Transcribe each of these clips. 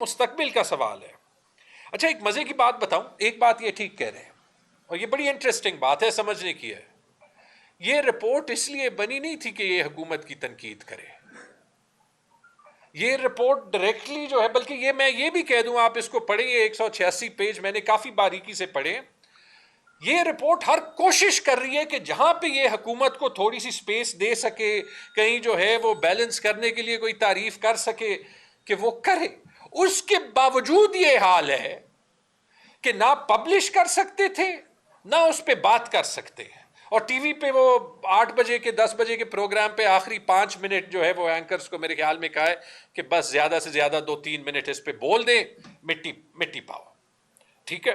مستقبل کا سوال ہے. اچھا ایک مزے کی بات بتاؤں, ایک بات یہ ٹھیک کہہ رہے ہیں اور یہ بڑی انٹرسٹنگ بات ہے, سمجھنے کی ہے. یہ رپورٹ اس لیے بنی نہیں تھی کہ یہ حکومت کی تنقید کرے, یہ رپورٹ ڈائریکٹلی جو ہے, بلکہ یہ میں یہ بھی کہہ دوں, آپ اس کو پڑھیں, یہ 186 پیج میں نے کافی باریکی سے پڑھے. یہ رپورٹ ہر کوشش کر رہی ہے کہ جہاں پہ یہ حکومت کو تھوڑی سی سپیس دے سکے, کہیں جو ہے وہ بیلنس کرنے کے لیے کوئی تعریف کر سکے کہ وہ کرے. اس کے باوجود یہ حال ہے کہ نہ پبلش کر سکتے تھے نہ اس پہ بات کر سکتے ہیں. اور ٹی وی پہ وہ 8 بجے کے 10 بجے کے پروگرام پہ آخری 5 منٹ جو ہے وہ اینکرز کو میرے خیال میں کہا ہے کہ بس زیادہ سے زیادہ 2-3 منٹ اس پہ بول دیں, مٹی پاؤ. ٹھیک ہے,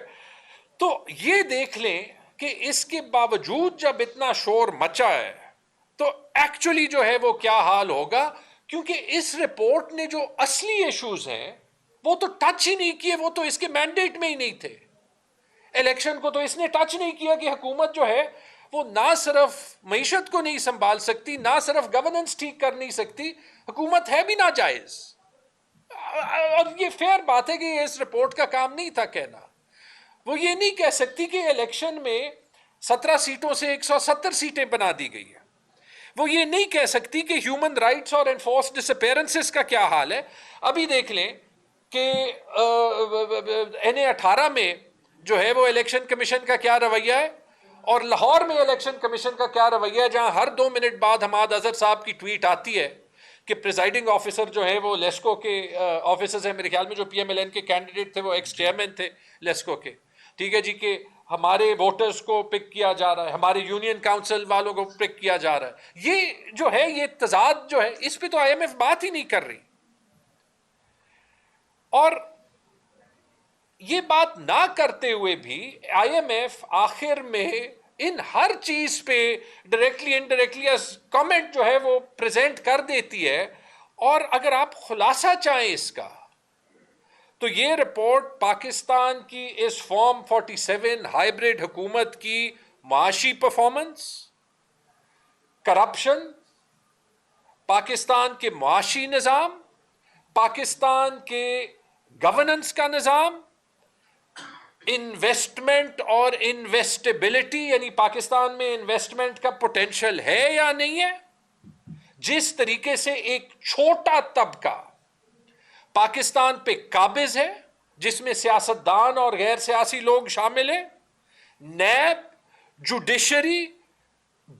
تو یہ دیکھ لیں کہ اس کے باوجود جب اتنا شور مچا ہے تو ایکچولی جو ہے وہ کیا حال ہوگا, کیونکہ اس رپورٹ نے جو اصلی ایشوز ہیں وہ تو ٹچ ہی نہیں کیے, وہ تو اس کے مینڈیٹ میں ہی نہیں تھے. الیکشن کو تو اس نے ٹچ نہیں کیا کہ حکومت جو ہے وہ نہ صرف معیشت کو نہیں سنبھال سکتی, نہ صرف گورننس ٹھیک کر نہیں سکتی, حکومت ہے بھی ناجائز. اور یہ فیئر بات ہے کہ اس رپورٹ کا کام نہیں تھا کہنا. وہ یہ نہیں کہہ سکتی کہ الیکشن میں 17 سیٹوں سے 170 سیٹیں بنا دی گئی ہیں. وہ یہ نہیں کہہ سکتی کہ ہیومن رائٹس اور انفورس ڈس اپیرنسز کا کیا حال ہے. ابھی دیکھ لیں کہ NA18 میں جو ہے وہ الیکشن کمیشن کا کیا رویہ ہے, اور لاہور میں الیکشن کمیشن کا کیا رویہ ہے, جہاں ہر 2 منٹ بعد حماد اظہر صاحب کی ٹویٹ آتی ہے کہ پریزائڈنگ آفیسر جو ہے وہ لیسکو کے آفیسرز ہیں, میرے خیال میں جو PMLN کے کینڈیڈیٹ تھے وہ ایکس چیئرمین تھے لیسکو کے. ٹھیک ہے جی, کہ ہمارے ووٹرز کو پک کیا جا رہا ہے, ہمارے یونین کاؤنسل والوں کو پک کیا جا رہا ہے. یہ جو ہے یہ تضاد جو ہے اس پہ تو IMF بات ہی نہیں کر رہی. اور یہ بات نہ کرتے ہوئے بھی IMF آخر میں ان ہر چیز پہ ڈائریکٹلی انڈائریکٹلی کامنٹ جو ہے وہ پریزنٹ کر دیتی ہے. اور اگر آپ خلاصہ چاہیں اس کا تو یہ رپورٹ پاکستان کی اس فارم 47 ہائیبریڈ حکومت کی معاشی پرفارمنس, کرپشن, پاکستان کے معاشی نظام, پاکستان کے گورننس کا نظام, انویسٹمنٹ اور انویسٹیبلٹی, یعنی پاکستان میں انویسٹمنٹ کا پوٹینشل ہے یا نہیں ہے, جس طریقے سے ایک چھوٹا طبقہ پاکستان پہ قابض ہے جس میں سیاستدان اور غیر سیاسی لوگ شامل ہیں, نیب, جوڈیشری,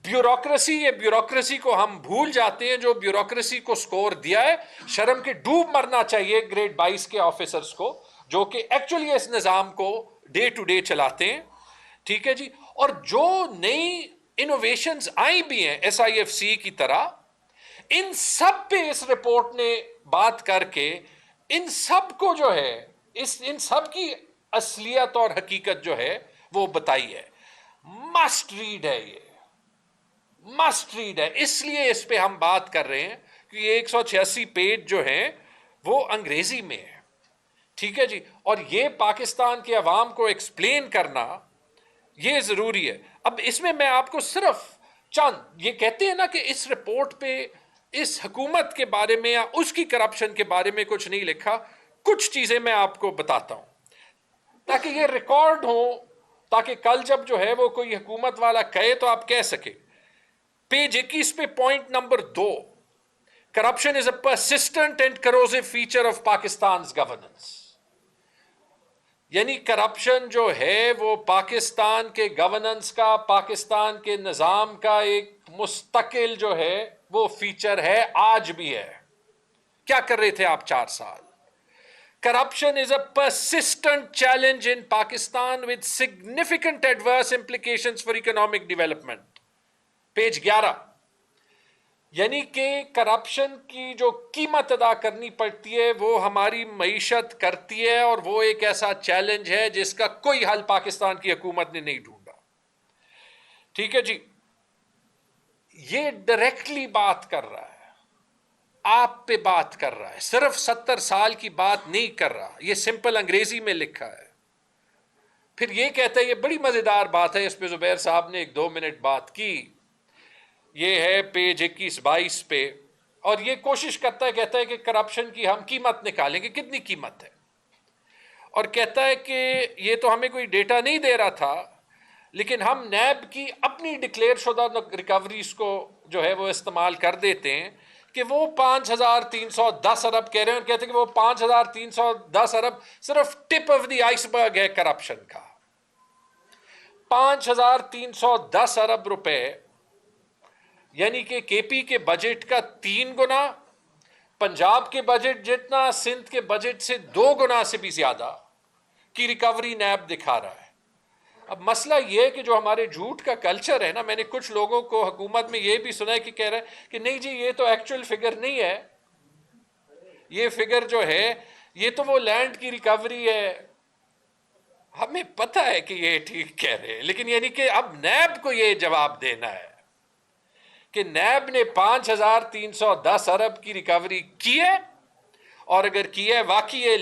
بیوروکریسی. یہ بیوروکریسی کو ہم بھول جاتے ہیں, جو بیوروکریسی کو سکور دیا ہے, شرم کے ڈوب مرنا چاہیے گریڈ 22 کے آفیسرز کو جو کہ ایکچولی اس نظام کو ڈے ٹو ڈے چلاتے ہیں. ٹھیک ہے جی, اور جو نئی انوویشنز آئی بھی ہیں SIFC کی طرح, ان سب پہ اس رپورٹ نے بات کر کے ان سب کو جو ہے ان سب کی اصلیت اور حقیقت جو ہے وہ بتائی ہے. مسٹ ریڈ ہے, یہ مسٹ ریڈ ہے. اس لیے اس پہ ہم بات کر رہے ہیں کہ یہ 186 پیج جو ہیں وہ انگریزی میں ہے. ٹھیک ہے جی, اور یہ پاکستان کے عوام کو ایکسپلین کرنا یہ ضروری ہے. اب اس میں میں آپ کو صرف چند, یہ کہتے ہیں نا کہ اس رپورٹ پہ اس حکومت کے بارے میں یا اس کی کرپشن کے بارے میں کچھ نہیں لکھا, کچھ چیزیں میں آپ کو بتاتا ہوں تاکہ یہ ریکارڈ ہو, تاکہ کل جب جو ہے وہ کوئی حکومت والا کہے تو آپ کہہ سکے. پیج 21 پہ point number 2, corruption is a persistent and corrosive feature of Pakistan's governance. یعنی کرپشن جو ہے وہ پاکستان کے گورننس کا, پاکستان کے نظام کا ایک مستقل جو ہے وہ فیچر ہے, آج بھی ہے. کیا کر رہے تھے آپ 4 سال؟ Corruption is a persistent challenge in Pakistan with significant adverse implications for economic development. Page 11. یعنی کہ کرپشن کی جو قیمت ادا کرنی پڑتی ہے وہ ہماری معیشت کرتی ہے, اور وہ ایک ایسا چیلنج ہے جس کا کوئی حل پاکستان کی حکومت نے نہیں ڈھونڈا. ٹھیک ہے جی, یہ ڈائریکٹلی بات کر رہا ہے, آپ پہ بات کر رہا ہے, صرف 70 سال کی بات نہیں کر رہا. یہ سمپل انگریزی میں لکھا ہے. پھر یہ کہتا ہے, یہ بڑی مزیدار بات ہے, اس پہ زبیر صاحب نے 1-2 منٹ بات کی. یہ ہے پیج 21-22 پہ, اور یہ کوشش کرتا ہے, کہتا ہے کہ کرپشن کی ہم قیمت نکالیں گے. کتنی قیمت ہے؟ اور کہتا ہے کہ یہ تو ہمیں کوئی ڈیٹا نہیں دے رہا تھا، لیکن ہم نیب کی اپنی ڈکلیئر شدہ ریکوریز کو جو ہے وہ استعمال کر دیتے ہیں کہ وہ 5,310 ارب کہہ رہے ہیں، اور کہتے ہیں کہ وہ 5,310 ارب صرف ٹپ آف دی آئس برگ ہے کرپشن کا۔ 5,310 ارب روپے یعنی کہ کے پی کے بجٹ کا 3 گنا، پنجاب کے بجٹ جتنا، سندھ کے بجٹ سے 2 گنا سے بھی زیادہ کی ریکوری نیب دکھا رہا ہے۔ اب مسئلہ یہ ہے کہ جو ہمارے جھوٹ کا کلچر ہے نا، میں نے کچھ لوگوں کو حکومت میں یہ بھی سنا ہے کہ کہہ رہے ہیں کہ نہیں جی یہ تو ایکچوئل فگر نہیں ہے، یہ فگر جو ہے یہ تو وہ لینڈ کی ریکوری ہے۔ ہمیں پتہ ہے کہ یہ ٹھیک کہہ رہے ہیں، لیکن یعنی کہ اب نیب کو یہ جواب دینا ہے کہ نیب نے 5,310 ارب کی ریکوری کی ہے، اور اگر کی ہے واقعی یہ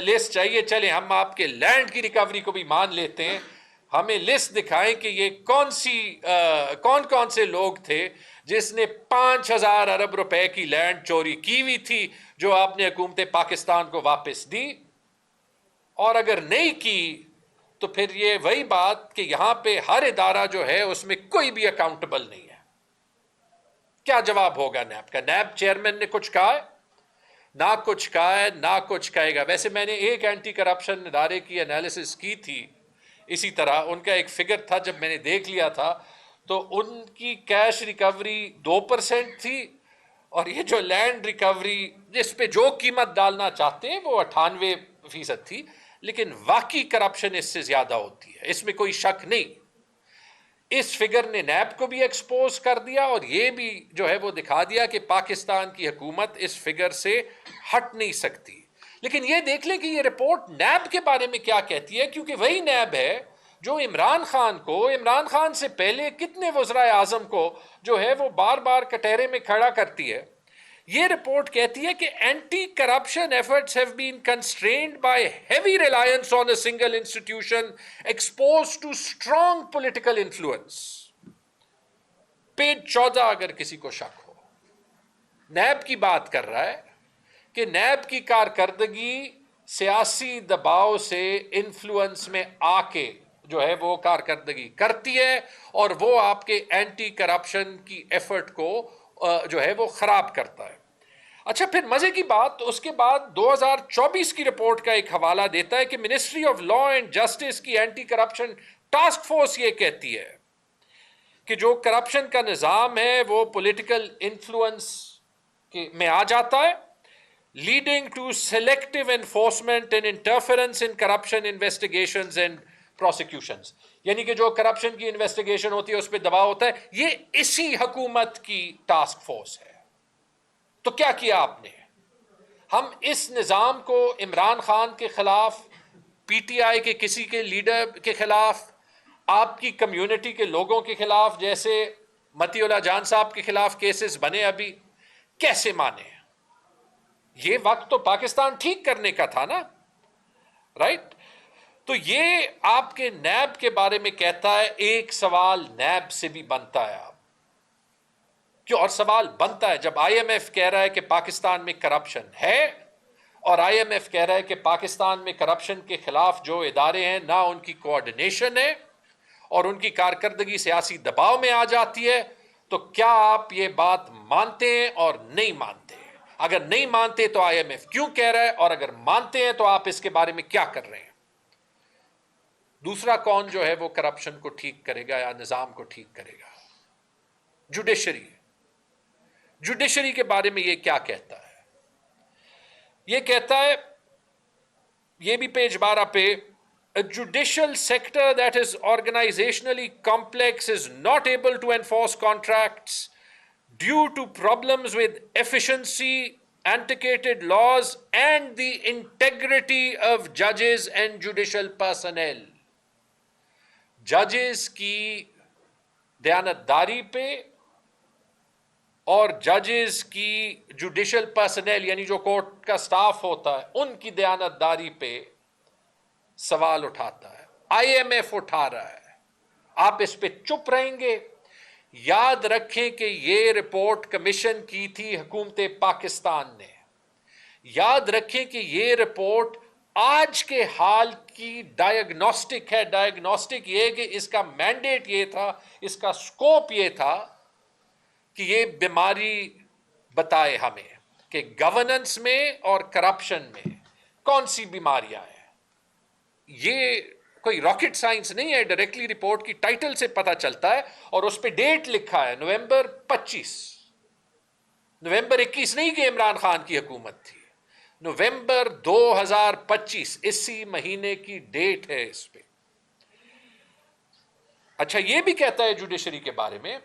لسٹ چاہیے، چلیں ہم آپ کے لینڈ کی ریکوری کو بھی مان لیتے ہیں، ہمیں لسٹ دکھائیں کہ یہ کون سے لوگ تھے جس نے 5,000 ارب روپے کی لینڈ چوری کی ہوئی تھی جو آپ نے حکومت پاکستان کو واپس دی، اور اگر نہیں کی تو پھر یہ وہی بات کہ یہاں پہ ہر ادارہ جو ہے اس میں کوئی بھی اکاؤنٹبل نہیں ہے۔ کیا جواب ہوگا نیب کا؟ نیب چیئرمین نے کچھ کہا ہے؟ نہ کچھ کہا ہے، نہ کچھ کہے گا۔ ویسے میں نے ایک اینٹی کرپشن ادارے کی انالیسس کی تھی اسی طرح، ان کا ایک فگر تھا، جب میں نے دیکھ لیا تھا تو ان کی کیش ریکوری 2% تھی، اور یہ جو لینڈ ریکوری جس پہ جو قیمت ڈالنا چاہتے ہیں وہ 98% تھی، لیکن واقعی کرپشن اس سے زیادہ ہوتی ہے، اس میں کوئی شک نہیں۔ اس فگر نے نیب کو بھی ایکسپوز کر دیا، اور یہ بھی جو ہے وہ دکھا دیا کہ پاکستان کی حکومت اس فگر سے ہٹ نہیں سکتی۔ لیکن یہ دیکھ لیں کہ یہ رپورٹ نیب کے بارے میں کیا کہتی ہے، کیونکہ وہی نیب ہے جو عمران خان سے پہلے کتنے وزرائے اعظم کو جو ہے وہ بار بار کٹہرے میں کھڑا کرتی ہے۔ یہ رپورٹ کہتی ہے کہ anti corruption efforts have been constrained by heavy reliance on a single institution exposed to strong political influence. Page 14 اگر کسی کو شک ہو، نیب کی بات کر رہا ہے کہ نیب کی کارکردگی سیاسی دباؤ سے انفلوئنس میں آ کے جو ہے وہ کارکردگی کرتی ہے، اور وہ آپ کے اینٹی کرپشن کی ایفرٹ کو جو ہے وہ خراب کرتا ہے۔ اچھا، پھر مزے کی بات اس کے بعد 2024 کی رپورٹ کا ایک حوالہ دیتا ہے کہ ministry of law and justice کی اینٹی کرپشن ٹاسک فورس یہ کہتی ہے کہ جو کرپشن کا نظام ہے وہ پولیٹیکل انفلوئنس میں آ جاتا ہے، leading to selective enforcement and interference in corruption investigations and prosecutions۔ یعنی کہ جو کرپشن کی انویسٹیگیشن ہوتی ہے اس پہ دباؤ ہوتا ہے، یہ اسی حکومت کی ٹاسک فورس ہے۔ تو کیا کیا آپ نے؟ ہم اس نظام کو عمران خان کے خلاف، پی ٹی آئی کے کسی کے لیڈر کے خلاف، آپ کی کمیونٹی کے لوگوں کے خلاف، جیسے متی اللہ جان صاحب کے خلاف کیسز بنے ابھی، کیسے مانے؟ یہ وقت تو پاکستان ٹھیک کرنے کا تھا نا، رائٹ؟ تو یہ آپ کے نیب کے بارے میں کہتا ہے۔ ایک سوال نیب سے بھی بنتا ہے، کیوں؟ اور سوال بنتا ہے جب آئی ایم ایف کہہ رہا ہے کہ پاکستان میں کرپشن ہے، اور آئی ایم ایف کہہ رہا ہے کہ پاکستان میں کرپشن کے خلاف جو ادارے ہیں نہ ان کی کوآرڈینیشن ہے اور ان کی کارکردگی سیاسی دباؤ میں آ جاتی ہے، تو کیا آپ یہ بات مانتے ہیں اور نہیں مانتے؟ اگر نہیں مانتے تو آئی ایم ایف کیوں کہہ رہا ہے، اور اگر مانتے ہیں تو آپ اس کے بارے میں کیا کر رہے ہیں؟ دوسرا کون جو ہے وہ کرپشن کو ٹھیک کرے گا یا نظام کو ٹھیک کرے گا؟ جوڈیشری۔ جوڈیشری کے بارے میں یہ کیا کہتا ہے؟ یہ کہتا ہے، یہ بھی پیج 12 پہ، a judicial sector that is organizationally complex is not able to enforce contracts due to problems with efficiency, antiquated laws, and the integrity of judges and judicial personnel۔ ججز کی دیانتداری پہ اور ججز کی جوڈیشل پرسنل یعنی جو court کا staff ہوتا ہے ان کی دیانتداری پہ سوال اٹھاتا ہے۔ آئی ایم ایف اٹھا رہا ہے، آپ اس پہ چپ رہیں گے؟ یاد رکھیں کہ یہ رپورٹ کمیشن کی تھی حکومت پاکستان نے۔ یاد رکھیں کہ یہ رپورٹ آج کے حال کی ڈائگنوسٹک ہے. ڈائگنوسٹک یہ کہ اس کا مینڈیٹ یہ تھا, اس کا سکوپ یہ تھا کہ یہ بیماری بتائے ہمیں کہ گورننس میں اور کرپشن میں کون سی بیماریاں ہیں. یہ کوئی راکٹ سائنس نہیں ہے, ڈائریکٹلی رپورٹ کی ٹائٹل سے پتہ چلتا ہے, اور اس پہ ڈیٹ لکھا ہے نومبر 25. نومبر 21 نہیں کہ عمران خان کی حکومت تھی, نومبر 2025 اسی مہینے کی ڈیٹ ہے اس پہ. اچھا یہ بھی کہتا ہے جوڈیشری کے بارے میں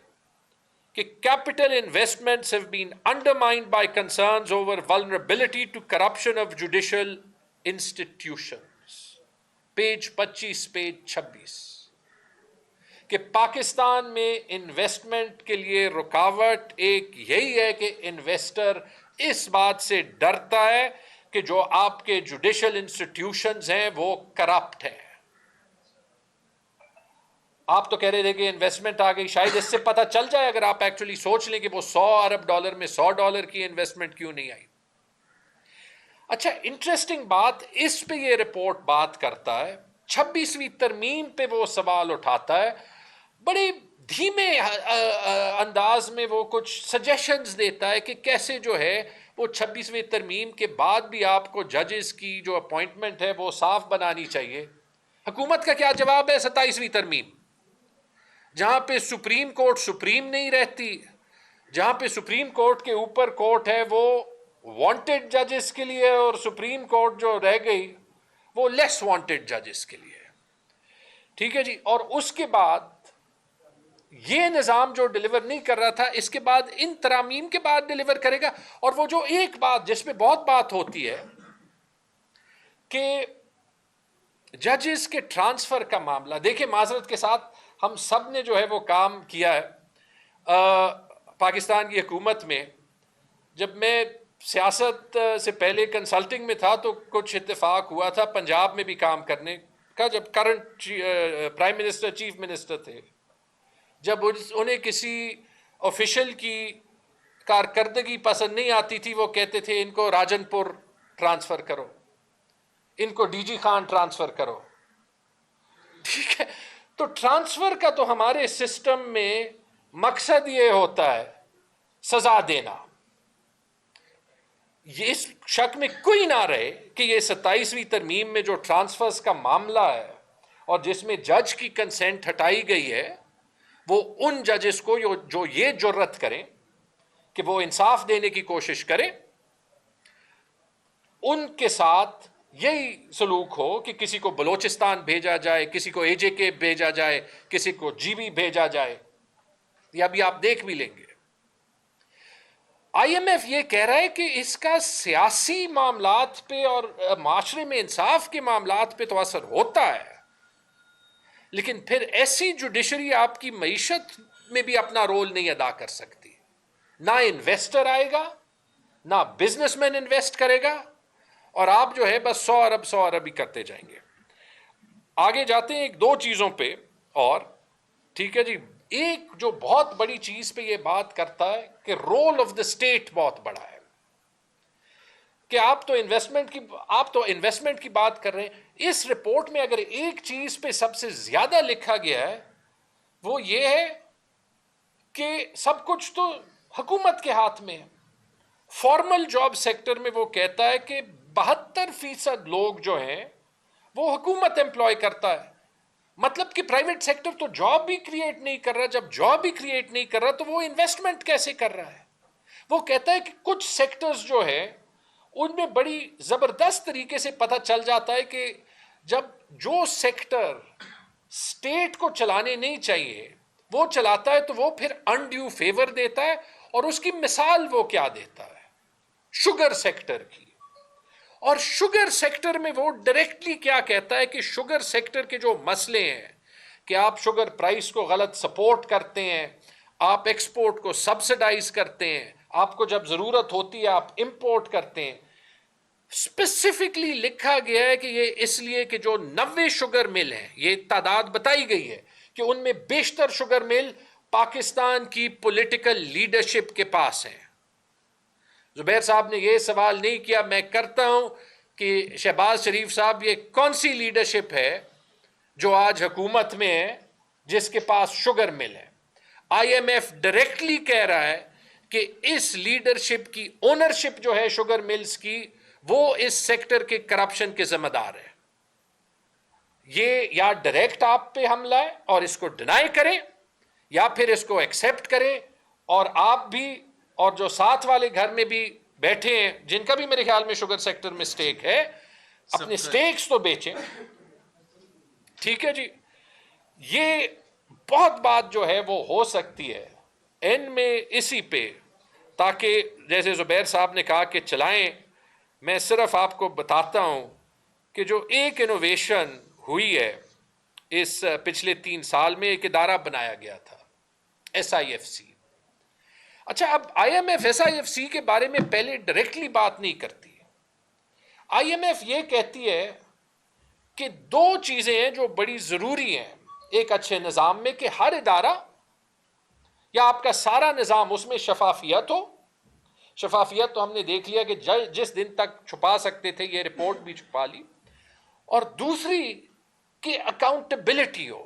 کہ capital investments have been undermined by concerns over vulnerability to corruption of judicial institutions. Page 25 page 26 کہ پاکستان میں انویسٹمنٹ کے لیے رکاوٹ ایک یہی ہے کہ انویسٹر اس بات سے ڈرتا ہے کہ جو آپ کے جوڈیشل انسٹیٹیوشنز ہیں وہ کرپٹ ہیں. آپ تو کہہ رہے تھے کہ انویسٹمنٹ آ گئی, شاید اس سے پتہ چل جائے اگر آپ ایکچولی سوچ لیں کہ وہ $100 ارب میں $100 کی انویسٹمنٹ کیوں نہیں آئی. اچھا انٹرسٹنگ بات, اس پہ یہ رپورٹ بات کرتا ہے, 26ویں ترمیم پہ وہ سوال اٹھاتا ہے, بڑے دھیمے انداز میں وہ کچھ سجیشنز دیتا ہے کہ کیسے جو ہے وہ 26ویں ترمیم کے بعد بھی آپ کو ججز کی جو اپوائنٹمنٹ ہے وہ صاف بنانی چاہیے. حکومت کا کیا جواب ہے 27ویں ترمیم, جہاں پہ سپریم کورٹ سپریم نہیں رہتی, جہاں پہ سپریم کورٹ کے اوپر کورٹ ہے وہ وانٹڈ ججز کے لیے, اور سپریم کورٹ جو رہ گئی وہ لیس وانٹڈ ججز کے لیے. ٹھیک ہے جی, اور اس کے بعد یہ نظام جو ڈیلیور نہیں کر رہا تھا اس کے بعد ان ترامیم کے بعد ڈیلیور کرے گا. اور وہ جو ایک بات جس پہ بہت بات ہوتی ہے کہ ججز کے ٹرانسفر کا معاملہ, دیکھیں معذرت کے ساتھ ہم سب نے جو ہے وہ کام کیا ہے پاکستان کی حکومت میں. جب میں سیاست سے پہلے کنسلٹنگ میں تھا تو کچھ اتفاق ہوا تھا پنجاب میں بھی کام کرنے کا, جب current prime minister chief minister تھے, جب انہیں کسی آفیشل کی کارکردگی پسند نہیں آتی تھی وہ کہتے تھے ان کو راجن پور ٹرانسفر کرو, ان کو ڈی جی خان ٹرانسفر کرو. ٹھیک ہے, تو ٹرانسفر کا تو ہمارے سسٹم میں مقصد یہ ہوتا ہے سزا دینا. یہ اس شک میں کوئی نہ رہے کہ یہ 27ویں ترمیم میں جو ٹرانسفرز کا معاملہ ہے اور جس میں جج کی کنسنٹ ہٹائی گئی ہے, وہ ان ججز کو جو یہ جرت کریں کہ وہ انصاف دینے کی کوشش کریں, ان کے ساتھ یہی سلوک ہو کہ کسی کو بلوچستان بھیجا جائے, کسی کو AJ کے بھیجا جائے, کسی کو GB بھیجا جائے. یہ ابھی آپ دیکھ بھی لیں گے. IMF یہ کہہ رہا ہے کہ اس کا سیاسی معاملات پہ اور معاشرے میں انصاف کے معاملات پہ تو اثر ہوتا ہے, لیکن پھر ایسی جوڈیشری آپ کی معیشت میں بھی اپنا رول نہیں ادا کر سکتی. نہ انویسٹر آئے گا, نہ بزنس مین انویسٹ کرے گا, اور آپ جو ہے بس 100 ارب ہی کرتے جائیں گے. آگے جاتے ہیں ایک دو چیزوں پہ اور, ٹھیک ہے جی. ایک جو بہت بڑی چیز پہ یہ بات کرتا ہے کہ رول آف دا اسٹیٹ بہت بڑا ہے, کہ آپ تو انویسٹمنٹ کی بات کر رہے ہیں. اس رپورٹ میں اگر ایک چیز پہ سب سے زیادہ لکھا گیا ہے وہ یہ ہے کہ سب کچھ تو حکومت کے ہاتھ میں ہے. فارمل جاب سیکٹر میں وہ کہتا ہے کہ 72% لوگ جو ہیں وہ حکومت امپلوائے کرتا ہے. مطلب کہ پرائیویٹ سیکٹر تو جاب بھی کریٹ نہیں کر رہا. جب جاب بھی کریٹ نہیں کر رہا تو وہ انویسٹمنٹ کیسے کر رہا ہے؟ وہ کہتا ہے کہ کچھ سیکٹرز جو ہے ان میں بڑی زبردست طریقے سے پتہ چل جاتا ہے کہ جب جو سیکٹر اسٹیٹ کو چلانے نہیں چاہیے وہ چلاتا ہے تو وہ پھر انڈیو فیور دیتا ہے. اور اس کی مثال وہ کیا دیتا ہے؟ شوگر سیکٹر کی. اور شوگر سیکٹر میں وہ ڈائریکٹلی کیا کہتا ہے کہ شوگر سیکٹر کے جو مسئلے ہیں کہ آپ شوگر پرائس کو غلط سپورٹ کرتے ہیں, آپ ایکسپورٹ کو سبسڈائز کرتے ہیں, آپ کو جب ضرورت ہوتی ہے آپ امپورٹ کرتے ہیں. اسپیسیفکلی لکھا گیا ہے کہ یہ اس لیے کہ جو 90 شوگر مل ہیں, یہ تعداد بتائی گئی ہے کہ ان میں بیشتر شوگر مل پاکستان کی پولیٹیکل لیڈرشپ کے پاس ہیں. زبیر صاحب نے یہ سوال نہیں کیا, میں کرتا ہوں کہ شہباز شریف صاحب یہ کون سی لیڈرشپ ہے جو آج حکومت میں ہے جس کے پاس شوگر مل ہے. آئی ایم ایف ڈائریکٹلی کہہ رہا ہے کہ اس لیڈرشپ کی اونرشپ جو ہے شوگر ملز کی وہ اس سیکٹر کے کرپشن کے ذمہ دار ہے. یہ یا ڈائریکٹ آپ پہ حملہ ہے اور اس کو ڈینائی کریں یا پھر اس کو ایکسیپٹ کریں اور آپ بھی اور جو ساتھ والے گھر میں بھی بیٹھے ہیں جن کا بھی میرے خیال میں شوگر سیکٹر میں سٹیک ہے اپنے سٹیکس تو بیچیں. ٹھیک ہے جی. یہ بہت بات جو ہے وہ ہو سکتی ہے ان میں اسی پہ تاکہ جیسے زبیر صاحب نے کہا کہ چلائیں. میں صرف آپ کو بتاتا ہوں کہ جو ایک انوویشن ہوئی ہے اس پچھلے 3 سال میں ایک ادارہ بنایا گیا تھا SIFC. اچھا اب IMF SIFC کے بارے میں پہلے ڈائریکٹلی بات نہیں کرتی. IMF یہ کہتی ہے کہ 2 چیزیں ہیں جو بڑی ضروری ہیں ایک اچھے نظام میں کہ ہر ادارہ یا آپ کا سارا نظام اس میں شفافیت ہو. شفافیت تو ہم نے دیکھ لیا کہ جس دن تک چھپا سکتے تھے یہ رپورٹ بھی چھپا لی. اور دوسری کہ اکاؤنٹیبلٹی ہو.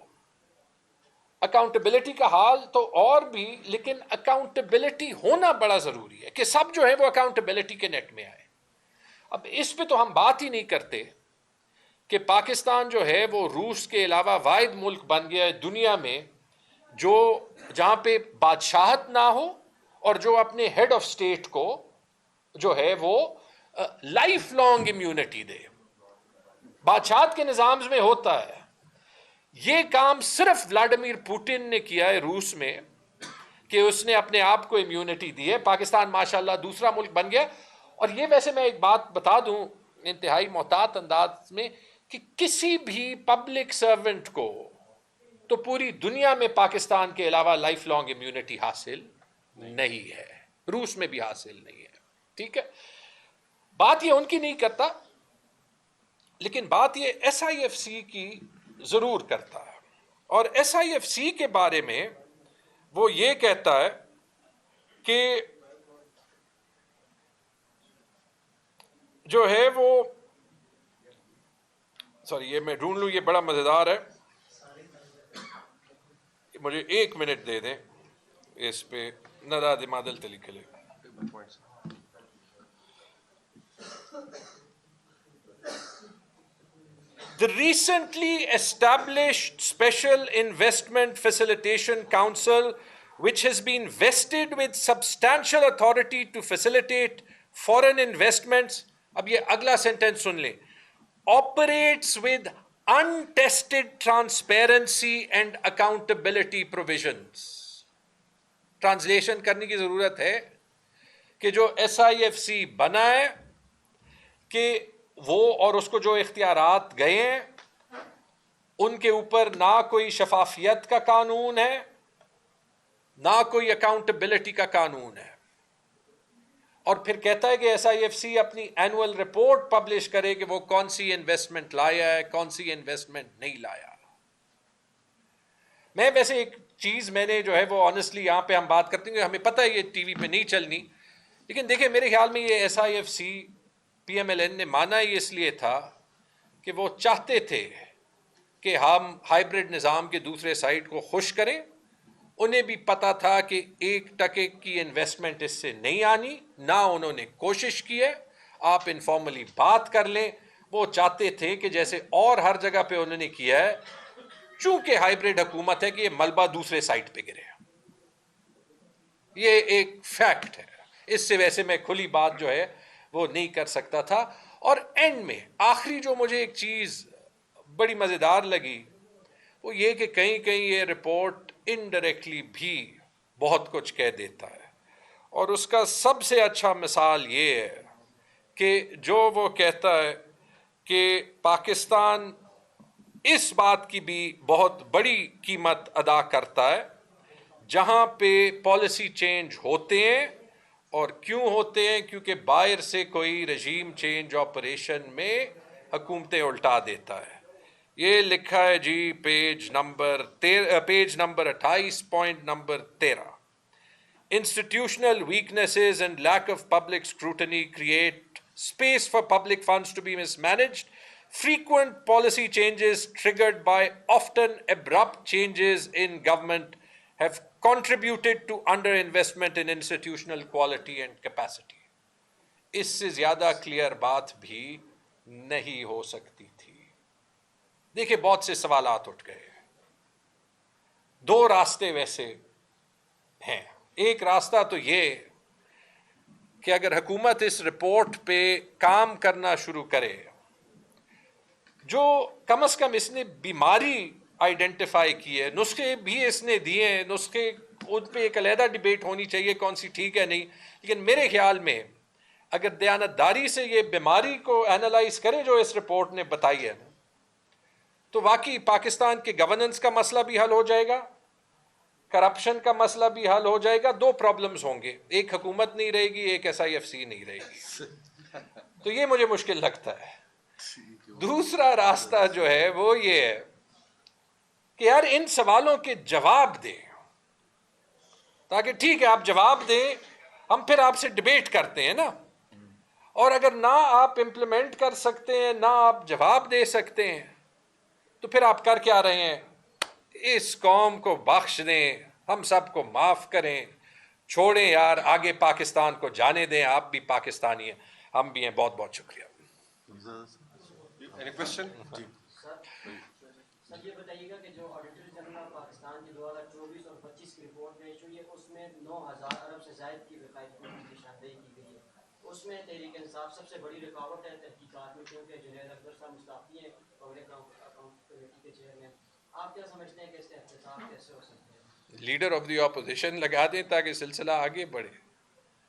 اکاؤنٹیبلٹی کا حال تو اور بھی لیکن اکاؤنٹیبلٹی ہونا بڑا ضروری ہے کہ سب جو ہے وہ اکاؤنٹیبلٹی کے نیٹ میں آئے. اب اس پہ تو ہم بات ہی نہیں کرتے کہ پاکستان جو ہے وہ روس کے علاوہ واحد ملک بن گیا ہے دنیا میں جو جہاں پہ بادشاہت نہ ہو اور جو اپنے ہیڈ آف سٹیٹ کو جو ہے وہ لائف لانگ امیونٹی دے. بادشاہت کے نظام میں ہوتا ہے. یہ کام صرف ولاڈیمیر پوٹن نے کیا ہے روس میں کہ اس نے اپنے آپ کو امیونٹی دی ہے. پاکستان ماشاءاللہ دوسرا ملک بن گیا. اور یہ ویسے میں ایک بات بتا دوں انتہائی محتاط انداز میں کہ کسی بھی پبلک سرونٹ کو تو پوری دنیا میں پاکستان کے علاوہ لائف لانگ امیونٹی حاصل نہیں ہے. روس میں بھی حاصل نہیں ہے. ٹھیک ہے. بات یہ ان کی نہیں کرتا لیکن بات یہ SIFC کی ضرور کرتا ہے. اور SIFC کے بارے میں وہ یہ کہتا ہے کہ جو ہے وہ سوری یہ میں ڈھونڈ لوں یہ بڑا مزیدار ہے. مجھے 1 منٹ دے دیں اس پہ ندا دمادل تلی کے لئے. The recently established Special Investment Facilitation Council, which has been vested with substantial authority to facilitate foreign investments, اب یہ اگلا سینٹنس سن لیں, operates with untested transparency and accountability provisions. Translation کرنے کی ضرورت ہے کہ جو SIFC بنا ہے کہ وہ اور اس کو جو اختیارات گئے ہیں ان کے اوپر نہ کوئی شفافیت کا قانون ہے نہ کوئی اکاؤنٹیبلٹی کا قانون ہے. اور پھر کہتا ہے کہ SIFC اپنی اینول رپورٹ پبلش کرے کہ وہ کون سی انویسٹمنٹ لایا ہے کون سی انویسٹمنٹ نہیں لایا. میں ویسے ایک چیز میں نے جو ہے وہ آنیسٹلی یہاں پہ ہم بات کرتے ہیں ہمیں پتہ ہے یہ ٹی وی پہ نہیں چلنی لیکن دیکھیں میرے خیال میں یہ SIFC PMLN نے مانا ہی اس لیے تھا کہ وہ چاہتے تھے کہ ہم ہائیبرڈ نظام کے دوسرے سائڈ کو خوش کریں. انہیں بھی پتا تھا کہ 1 ٹکے کی انویسٹمنٹ اس سے نہیں آنی نہ انہوں نے کوشش کی ہے. آپ انفارملی بات کر لیں. وہ چاہتے تھے کہ جیسے اور ہر جگہ پہ انہوں نے کیا ہے چونکہ ہائیبرڈ حکومت ہے کہ یہ ملبہ دوسرے سائڈ پہ گرے. یہ ایک فیکٹ ہے. اس سے ویسے میں کھلی بات جو ہے وہ نہیں کر سکتا تھا. اور اینڈ میں آخری جو مجھے ایک چیز بڑی مزیدار لگی وہ یہ کہ کہیں کہیں یہ رپورٹ انڈائریکٹلی بھی بہت کچھ کہہ دیتا ہے. اور اس کا سب سے اچھا مثال یہ ہے کہ جو وہ کہتا ہے کہ پاکستان اس بات کی بھی بہت بڑی قیمت ادا کرتا ہے جہاں پہ پالیسی چینج ہوتے ہیں. اور کیوں ہوتے ہیں؟ کیونکہ باہر سے کوئی رجیم چینج آپریشن میں حکومتیں الٹا دیتا ہے. یہ لکھا ہے جی page number 28 point number 13. Institutional weaknesses and lack of public scrutiny create space for public funds to be mismanaged. Frequent policy changes triggered by often abrupt changes in government have contributed to underinvestment in institutional quality and capacity. اس سے زیادہ clear بات بھی نہیں ہو سکتی تھی. دیکھیں بہت سے سوالات اٹھ گئے. دو راستے ویسے ہیں. ایک راستہ تو یہ کہ اگر حکومت اس رپورٹ پہ کام کرنا شروع کرے, جو کم از کم اس نے بیماری آئیڈینٹیفائی کی ہے, نسخے بھی اس نے دیے ہیں, نسخے ان پہ ایک علیحدہ ڈیبیٹ ہونی چاہیے کون سی ٹھیک ہے نہیں, لیکن میرے خیال میں اگر دیانتداری سے یہ بیماری کو اینالائز کرے جو اس رپورٹ نے بتائی ہے, تو واقعی پاکستان کے گورننس کا مسئلہ بھی حل ہو جائے گا, کرپشن کا مسئلہ بھی حل ہو جائے گا. دو پرابلمز ہوں گے, ایک حکومت نہیں رہے گی, ایک SIFC نہیں رہے گی. تو یہ مجھے مشکل لگتا ہے. دوسرا راستہ جو ہے وہ یہ ہے کہ یار ان سوالوں کے جواب دیں, تاکہ ٹھیک ہے آپ جواب دیں, ہم پھر آپ سے ڈبیٹ کرتے ہیں نا. اور اگر نہ آپ امپلیمنٹ کر سکتے ہیں, نہ آپ جواب دے سکتے ہیں, تو پھر آپ کر کیا رہے ہیں؟ اس قوم کو بخش دیں, ہم سب کو معاف کریں, چھوڑیں یار, آگے پاکستان کو جانے دیں. آپ بھی پاکستانی ہیں, ہم بھی ہیں. بہت بہت شکریہ. سر یہ بتائیے گا کہ جو آڈیٹر جنرل آف پاکستان کی 2024 اور 25 کی رپورٹ پیش ہوئی ہے, اس میں 9,000 ارب سے زائد کی وقائع کی نشاندہی کی گئی ہے. اس میں تحریک انصاف سب سے بڑی رکاوٹ ہے تحقیقات میں, کیونکہ جنید اکبر صاحب مستعفی ہیں پبلک اکاؤنٹ کمیٹی کے چیئرمین. آپ کیا سمجھتے ہیں کہ اس کا احتساب کیسے ہو سکتا ہے؟ لیڈر آف دی اپوزیشن لگا دیں تاکہ سلسلہ آگے بڑھے.